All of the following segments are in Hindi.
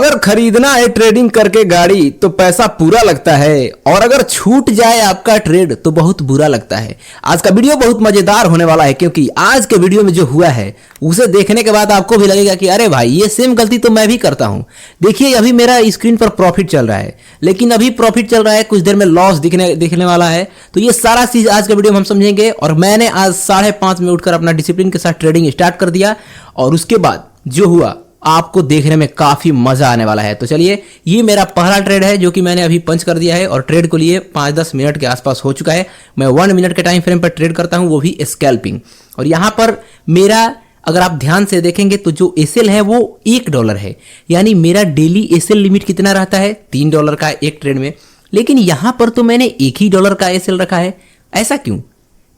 अगर खरीदना है ट्रेडिंग करके गाड़ी तो पैसा पूरा लगता है, और अगर छूट जाए आपका ट्रेड तो बहुत बुरा लगता है। आज का वीडियो बहुत मजेदार होने वाला है, क्योंकि आज के वीडियो में जो हुआ है उसे देखने के बाद आपको भी लगेगा कि अरे भाई ये सेम गलती तो मैं भी करता हूं। देखिए अभी मेरा स्क्रीन पर प्रॉफिट चल रहा है, लेकिन अभी प्रॉफिट चल रहा है, कुछ देर में लॉस दिखने वाला है। तो ये सारा चीज आज के वीडियो में हम समझेंगे। और मैंने आज 5:30 में उठकर अपना डिसिप्लिन के साथ ट्रेडिंग स्टार्ट कर दिया, और उसके बाद जो हुआ आपको देखने में काफी मजा आने वाला है। तो चलिए, ये मेरा पहला ट्रेड है जो कि मैंने अभी पंच कर दिया है, और ट्रेड को लिए 5-10 मिनट के आसपास हो चुका है। मैं 1 मिनट के टाइम फ्रेम पर ट्रेड करता हूं, वो भी स्कैल्पिंग। और यहां पर मेरा अगर आप ध्यान से देखेंगे तो जो एसएल है वो $1 है, यानी मेरा डेली एसएल लिमिट कितना रहता है $3 का एक ट्रेड में। लेकिन यहां पर तो मैंने $1 का एसएल रखा है। ऐसा क्यों?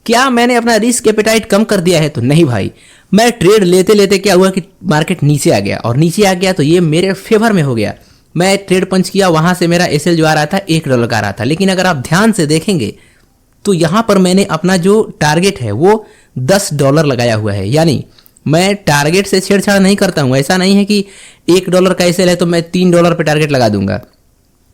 क्या मैंने अपना रिस्क एपेटाइट कम कर दिया है? तो नहीं भाई, मैं ट्रेड लेते लेते क्या हुआ कि मार्केट नीचे आ गया, और नीचे आ गया तो ये मेरे फेवर में हो गया। मैं ट्रेड पंच किया, वहां से मेरा एसएल जो आ रहा था $1 का आ रहा था। लेकिन अगर आप ध्यान से देखेंगे तो यहां पर मैंने अपना जो टारगेट है वो $10 लगाया हुआ है, यानी मैं टारगेट से छेड़छाड़ नहीं करता हूं। ऐसा नहीं है कि $1 का एसएल है तो मैं $3 पे टारगेट लगा दूंगा।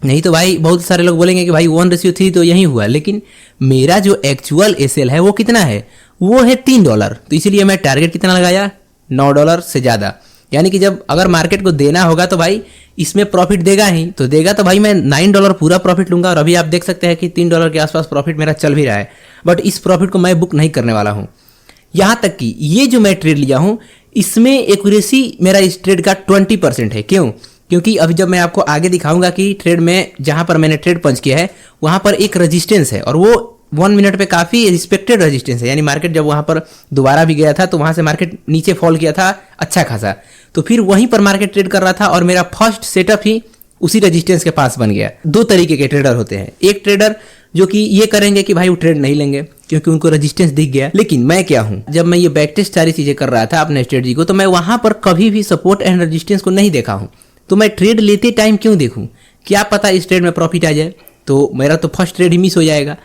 नहीं तो भाई बहुत सारे लोग बोलेंगे कि भाई 1:3 तो यही हुआ, लेकिन मेरा जो एक्चुअल एसएल है वो कितना है? वो है $3। तो इसीलिए मैं टारगेट कितना लगाया? $9 से ज़्यादा। यानी कि जब अगर मार्केट को देना होगा तो भाई इसमें प्रॉफिट देगा ही, तो देगा तो भाई मैं $9 पूरा प्रॉफिट लूंगा। और अभी आप देख सकते हैं कि $3 के आसपास प्रॉफिट मेरा चल भी रहा है, बट इस प्रॉफिट को मैं बुक नहीं करने वाला हूँ। यहाँ तक कि ये जो मैं ट्रेड लिया हूँ इसमें एक्यूरेसी मेरा इस ट्रेड का 20% है। क्यों? क्योंकि अभी जब मैं आपको आगे दिखाऊंगा कि ट्रेड में जहां पर मैंने ट्रेड पंच किया है वहां पर एक रेजिस्टेंस है, और वो 1 मिनट पे काफी रिस्पेक्टेड रेजिस्टेंस है। यानी मार्केट जब वहां पर दोबारा भी गया था तो वहां से मार्केट नीचे फॉल किया था अच्छा खासा, तो फिर वहीं पर मार्केट ट्रेड कर रहा था, और मेरा फर्स्ट सेटअप ही उसी रेजिस्टेंस के पास बन गया। 2 तरीके के ट्रेडर होते हैं, एक ट्रेडर जो कि ये करेंगे कि भाई वो ट्रेड नहीं लेंगे क्योंकि उनको रेजिस्टेंस दिख गया। लेकिन मैं क्या हूं, जब मैं ये बैक टेस्ट सारी चीजें कर रहा था अपने स्ट्रेटजी को, तो मैं वहां पर कभी भी सपोर्ट एंड रेजिस्टेंस को नहीं देखा हूं। तो मैं ट्रेड लेते टाइम क्यों देखूं? क्या पता इस ट्रेड में प्रॉफिट आ जाए, तो मेरा तो फर्स्ट ट्रेड ही मिस हो जाएगा।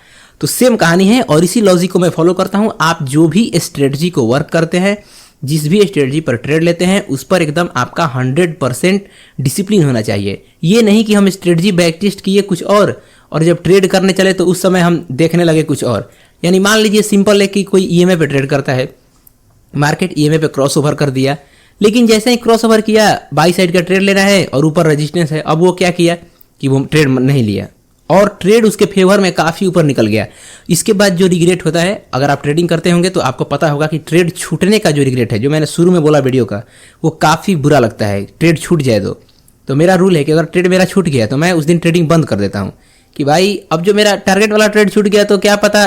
तो सेम कहानी है, और इसी लॉजिक को मैं फॉलो करता हूं। आप जो भी स्ट्रेटजी को वर्क करते हैं, जिस भी स्ट्रेटजी पर ट्रेड लेते हैं, उस पर एकदम आपका 100% डिसिप्लिन होना चाहिए। ये नहीं कि हम स्ट्रेटजी बैक टेस्ट किए कुछ और जब ट्रेड करने चले तो उस समय हम देखने लगे कुछ और। यानी मान लीजिए सिंपल है कि कोई ईएमए पे ट्रेड करता है, मार्केट ईएमए पे क्रॉस ओवर कर दिया, लेकिन जैसे ही क्रॉस ओवर किया बाई साइड का ट्रेड लेना है और ऊपर रेजिस्टेंस है, अब वो क्या किया कि वो ट्रेड नहीं लिया, और ट्रेड उसके फेवर में काफ़ी ऊपर निकल गया। इसके बाद जो रिग्रेट होता है, अगर आप ट्रेडिंग करते होंगे तो आपको पता होगा कि ट्रेड छूटने का जो रिग्रेट है, जो मैंने शुरू में बोला वीडियो का, वो काफ़ी बुरा लगता है ट्रेड छूट जाए तो मेरा रूल है कि अगर ट्रेड मेरा छूट गया तो मैं उस दिन ट्रेडिंग बंद कर देता हूँ कि भाई अब जो मेरा टारगेट वाला ट्रेड छूट गया तो क्या पता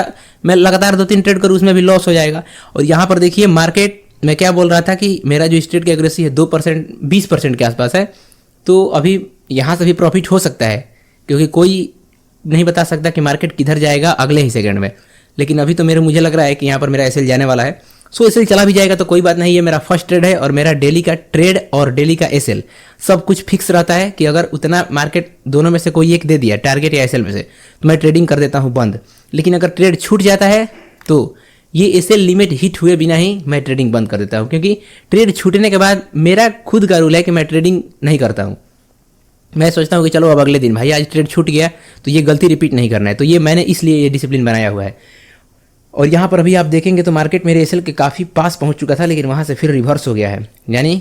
मैं लगातार 2-3 ट्रेड करूँ, उसमें भी लॉस हो जाएगा। और यहाँ पर देखिए मार्केट, मैं क्या बोल रहा था कि मेरा जो स्ट्रेट की एक्यूरेसी है 2%, 20% के आसपास है, तो अभी यहाँ से भी प्रॉफिट हो सकता है, क्योंकि कोई नहीं बता सकता कि मार्केट किधर जाएगा अगले ही सेकंड में। लेकिन अभी तो मुझे लग रहा है कि यहाँ पर मेरा एसएल जाने वाला है। सो एसएल चला भी जाएगा तो कोई बात नहीं, ये मेरा फर्स्ट ट्रेड है, और मेरा डेली का ट्रेड और डेली का एसएल सब कुछ फिक्स रहता है कि अगर उतना मार्केट दोनों में से कोई एक दे दिया, टारगेट या एसएल में से, तो मैं ट्रेडिंग कर देता हूँ बंद। लेकिन अगर ट्रेड छूट जाता है तो ये एसएल लिमिट हिट हुए बिना ही मैं ट्रेडिंग बंद कर देता हूँ, क्योंकि ट्रेड छूटने के बाद मेरा खुद का रूल है कि मैं ट्रेडिंग नहीं करता हूँ। मैं सोचता हूँ कि चलो अब अगले दिन भाई आज ट्रेड छूट गया तो ये गलती रिपीट नहीं करना है, तो ये मैंने इसलिए ये डिसिप्लिन बनाया हुआ है। और यहाँ पर अभी आप देखेंगे तो मार्केट मेरे एसएल के काफ़ी पास पहुँच चुका था, लेकिन वहाँ से फिर रिवर्स हो गया है। यानी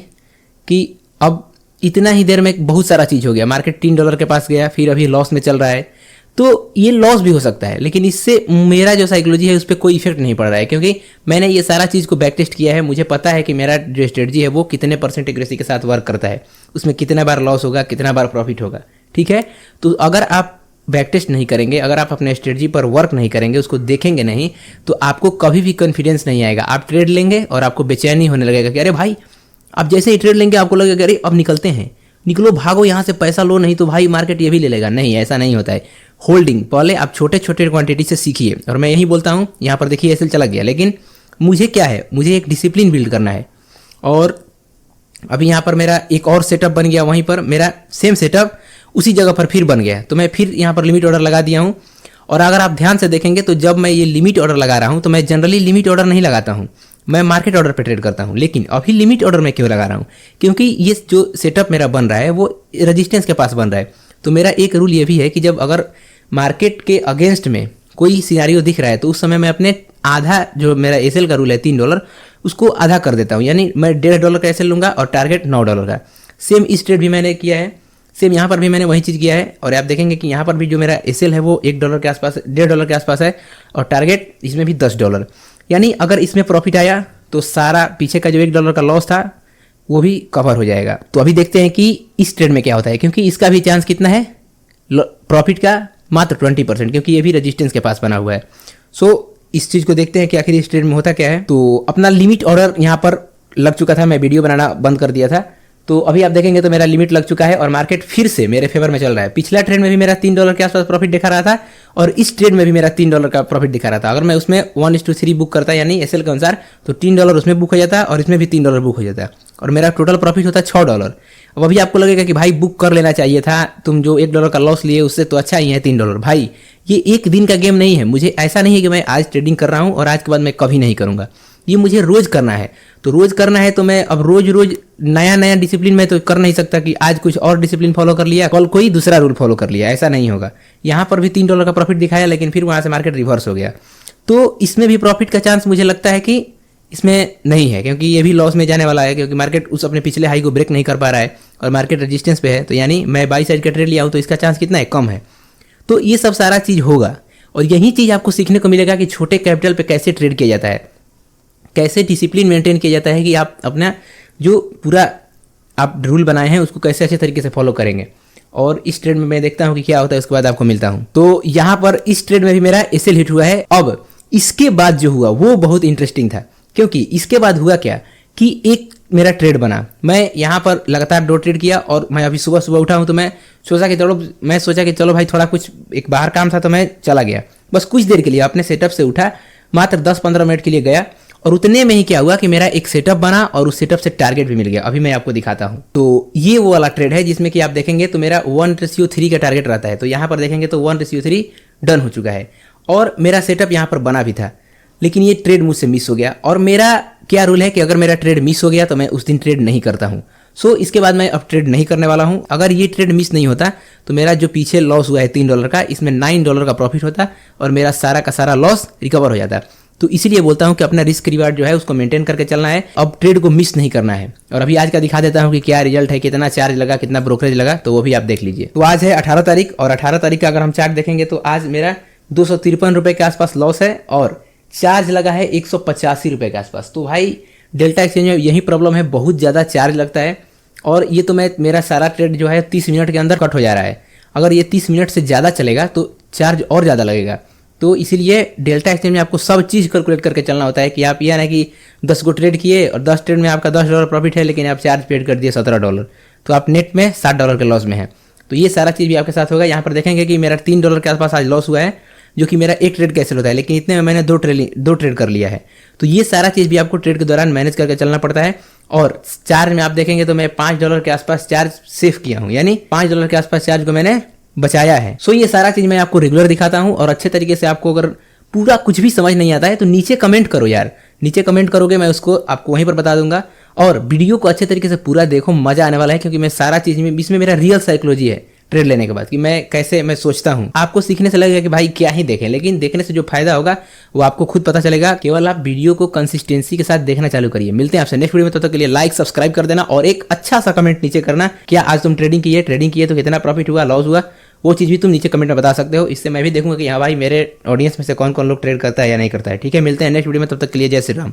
कि अब इतना ही देर में बहुत सारा चीज़ हो गया, मार्केट $3 के पास गया, फिर अभी लॉस में चल रहा है। तो ये लॉस भी हो सकता है, लेकिन इससे मेरा जो साइकोलॉजी है उस पर कोई इफेक्ट नहीं पड़ रहा है, क्योंकि मैंने ये सारा चीज़ को बैक टेस्ट किया है। मुझे पता है कि मेरा जो स्ट्रेटजी है वो कितने % एक्यूरेसी के साथ वर्क करता है, उसमें कितना बार लॉस होगा, कितना बार प्रॉफिट होगा। ठीक है, तो अगर आप बैक टेस्ट नहीं करेंगे, अगर आप अपने स्ट्रेटजी पर वर्क नहीं करेंगे, उसको देखेंगे नहीं, तो आपको कभी भी कॉन्फिडेंस नहीं आएगा। आप ट्रेड लेंगे और आपको बेचैनी होने लगेगा कि अरे भाई, आप जैसे ही ट्रेड लेंगे आपको लगेगा अरे अब निकलते हैं, निकलो भागो यहाँ से, पैसा लो, नहीं तो भाई मार्केट ये भी ले लेगा। नहीं, ऐसा नहीं होता है। होल्डिंग, पहले आप छोटे छोटे क्वांटिटी से सीखिए। और मैं यही बोलता हूँ, यहाँ पर देखिए एसएल चला गया, लेकिन मुझे क्या है, मुझे एक डिसिप्लिन बिल्ड करना है। और अभी यहाँ पर मेरा एक और सेटअप बन गया, वहीं पर मेरा सेम सेटअप उसी जगह पर फिर बन गया, तो मैं फिर यहाँ पर लिमिट ऑर्डर लगा दिया हूँ। और अगर आप ध्यान से देखेंगे तो जब मैं ये लिमिट ऑर्डर लगा रहा हूँ तो मैं जनरली लिमिट ऑर्डर नहीं लगाता हूँ, मैं मार्केट ऑर्डर पे ट्रेड करता हूँ। लेकिन अभी लिमिट ऑर्डर में क्यों लगा रहा हूँ, क्योंकि ये जो सेटअप मेरा बन रहा है वो रेजिस्टेंस के पास बन रहा है। तो मेरा एक रूल ये भी है कि जब अगर मार्केट के अगेंस्ट में कोई सिनारियो दिख रहा है तो उस समय मैं अपने आधा, जो मेरा एसएल का रूल है $3, उसको आधा कर देता हूँ। यानी मैं $1.5 का एसएल लूँगा और टारगेट $9 का। सेम इस ट्रेड भी मैंने किया है, सेम यहाँ पर भी मैंने वही चीज़ किया है। और आप देखेंगे कि यहाँ पर भी जो मेरा एसएल है वो $1 के आसपास, $1.5 के आसपास है, और टारगेट इसमें भी $10। यानी अगर इसमें प्रॉफिट आया तो सारा पीछे का जो $1 का लॉस था वो भी कवर हो जाएगा। तो अभी देखते हैं कि इस ट्रेड में क्या होता है, क्योंकि इसका भी चांस कितना है प्रॉफिट का, मात्र 20%, क्योंकि ये भी रेजिस्टेंस के पास बना हुआ है। सो इस चीज़ को देखते हैं कि आखिर इस ट्रेड में होता क्या है। तो अपना लिमिट ऑर्डर यहाँ पर लग चुका था, मैं वीडियो बनाना बंद कर दिया था। तो अभी आप देखेंगे तो मेरा लिमिट लग चुका है और मार्केट फिर से मेरे फेवर में चल रहा है। पिछला ट्रेड में भी मेरा $3 के आसपास प्रॉफिट दिखा रहा था और इस ट्रेड में भी मेरा $3 का प्रॉफिट दिखा रहा था। अगर मैं उसमें 1:3 बुक करता यानी एसएल के अनुसार, तो $3 उसमें बुक हो जाता और इसमें भी $3 बुक हो जाता और मेरा टोटल प्रॉफिट होता $6। अब अभी आपको लगेगा कि भाई बुक कर लेना चाहिए था, तुम जो $1 का लॉस लिए उससे तो अच्छा ही है $3। भाई ये एक दिन का गेम नहीं है। मुझे ऐसा नहीं है कि मैं आज ट्रेडिंग कर रहा हूँ और आज के बाद मैं कभी नहीं करूँगा। ये मुझे रोज करना है। तो रोज करना है तो मैं अब रोज रोज नया नया डिसिप्लिन में तो कर नहीं सकता कि आज कुछ और डिसिप्लिन फॉलो कर लिया, कल कोई दूसरा रूल फॉलो कर लिया, ऐसा नहीं होगा। यहाँ पर भी $3 का प्रॉफिट दिखाया लेकिन फिर वहाँ से मार्केट रिवर्स हो गया। तो इसमें भी प्रॉफिट का चांस मुझे लगता है कि इसमें नहीं है, क्योंकि ये भी लॉस में जाने वाला है, क्योंकि मार्केट उस अपने पिछले हाई को ब्रेक नहीं कर पा रहा है और मार्केट रेजिस्टेंस पे है। तो यानी मैं बाई साइड का ट्रेड लिया हूँ तो इसका चांस कितना है, कम है। तो ये सब सारा चीज़ होगा और यही चीज़ आपको सीखने को मिलेगा कि छोटे कैपिटल पे कैसे ट्रेड किया जाता है, कैसे डिसिप्लिन मेंटेन किया जाता है कि आप अपना जो पूरा आप रूल बनाए हैं उसको कैसे अच्छे तरीके से फॉलो करेंगे। और इस ट्रेड में मैं देखता हूँ कि क्या होता है, उसके बाद आपको मिलता हूँ। तो यहाँ पर इस ट्रेड में भी मेरा एसएल हिट हुआ है। अब इसके बाद जो हुआ वो बहुत इंटरेस्टिंग था, क्योंकि इसके बाद हुआ क्या कि एक मेरा ट्रेड बना। मैं यहाँ पर लगातार 2 ट्रेड किया और मैं अभी सुबह सुबह उठा हूँ तो मैं सोचा कि चलो भाई थोड़ा कुछ एक बाहर काम था तो मैं चला गया। बस कुछ देर के लिए अपने सेटअप से उठा, मात्र 10-15 मिनट के लिए गया और उतने में ही क्या हुआ कि मेरा एक सेटअप बना और उस सेटअप से टारगेट भी मिल गया। अभी मैं आपको दिखाता हूँ। तो ये वो वाला ट्रेड है जिसमें कि आप देखेंगे तो मेरा 1:3 का टारगेट रहता है। तो यहाँ पर देखेंगे तो 1:3 डन हो चुका है और मेरा सेटअप यहाँ पर बना भी था, लेकिन ये ट्रेड मुझसे मिस हो गया। और मेरा क्या रूल है कि अगर मेरा ट्रेड मिस हो गया तो मैं उस दिन ट्रेड नहीं करता हूँ। सो इसके बाद मैं अब ट्रेड नहीं करने वाला हूँ। अगर ये ट्रेड मिस नहीं होता तो मेरा जो पीछे लॉस हुआ है $3 का, इसमें $9 का प्रॉफिट होता और मेरा सारा का सारा लॉस रिकवर हो जाता। तो इसीलिए बोलता हूँ कि अपना रिस्क रिवार्ड जो है उसको मेंटेन करके चलना है, अब ट्रेड को मिस नहीं करना है। और अभी आज का दिखा देता हूँ कि क्या रिजल्ट है, कितना चार्ज लगा, कितना ब्रोकरेज लगा, तो वो भी आप देख लीजिए। तो आज है 18 तारीख और 18 तारीख का अगर हम चार्ट देखेंगे तो आज मेरा 253 रुपये के आसपास लॉस है और चार्ज लगा है 185 रुपये के आसपास। तो भाई डेल्टा एक्सचेंज में यही प्रॉब्लम है, बहुत ज़्यादा चार्ज लगता है और ये तो मेरा सारा ट्रेड जो है 30 मिनट के अंदर कट हो जा रहा है। अगर ये 30 मिनट से ज़्यादा चलेगा तो चार्ज और ज़्यादा लगेगा। तो इसीलिए डेल्टा एक्सचेंज में आपको सब चीज़ कैलकुलेट करके चलना होता है कि आप यह ना कि 10 को ट्रेड किए और 10 ट्रेड में आपका $10 प्रॉफिट है लेकिन आप चार्ज पेड कर दिए $17, तो आप नेट में $60 के लॉस में है। तो ये सारा चीज़ भी आपके साथ होगा। यहाँ पर देखेंगे कि मेरा $3 के आसपास आज लॉस हुआ है, जो कि मेरा एक ट्रेड कैंसिल होता है, लेकिन इतने में मैंने 2 ट्रेड कर लिया है। तो ये सारा चीज़ भी आपको ट्रेड के दौरान मैनेज करके चलना पड़ता है। और चार्ज में आप देखेंगे तो मैं $5 के आसपास चार्ज सेव किया हूँ, यानी $5 के आसपास चार्ज को मैंने बचाया है। सो ये सारा चीज़ मैं आपको रेगुलर दिखाता हूँ और अच्छे तरीके से आपको अगर पूरा कुछ भी समझ नहीं आता है तो नीचे कमेंट करो यार, नीचे कमेंट करोगे, मैं उसको आपको वहीं पर बता दूंगा। और वीडियो को अच्छे तरीके से पूरा देखो, मजा आने वाला है, क्योंकि मैं सारा चीज़ में इसमें मेरा रियल साइकोलॉजी है ट्रेड लेने के बाद कि मैं कैसे मैं सोचता हूँ। आपको सीखने से लगेगा कि भाई क्या ही देखें, लेकिन देखने से जो फायदा होगा वो आपको खुद पता चलेगा। केवल आप वीडियो को कंसिस्टेंसी के साथ देखना चालू करिए। मिलते हैं आपसे नेक्स्ट वीडियो में, तब तक के लिए लाइक सब्सक्राइब कर देना और एक अच्छा सा कमेंट नीचे करना। क्या आज तुम ट्रेडिंग किए तो कितना प्रॉफिट हुआ, लॉस हुआ, वो चीज़ भी तुम नीचे कमेंट में बता सकते हो। इससे मैं भी देखूंगा कि हाँ भाई मेरे ऑडियंस में से कौन कौन लोग ट्रेड करता है या नहीं करता है। ठीक है, मिलते हैं नेक्स्ट वीडियो में, तब तक के लिए जय श्री राम।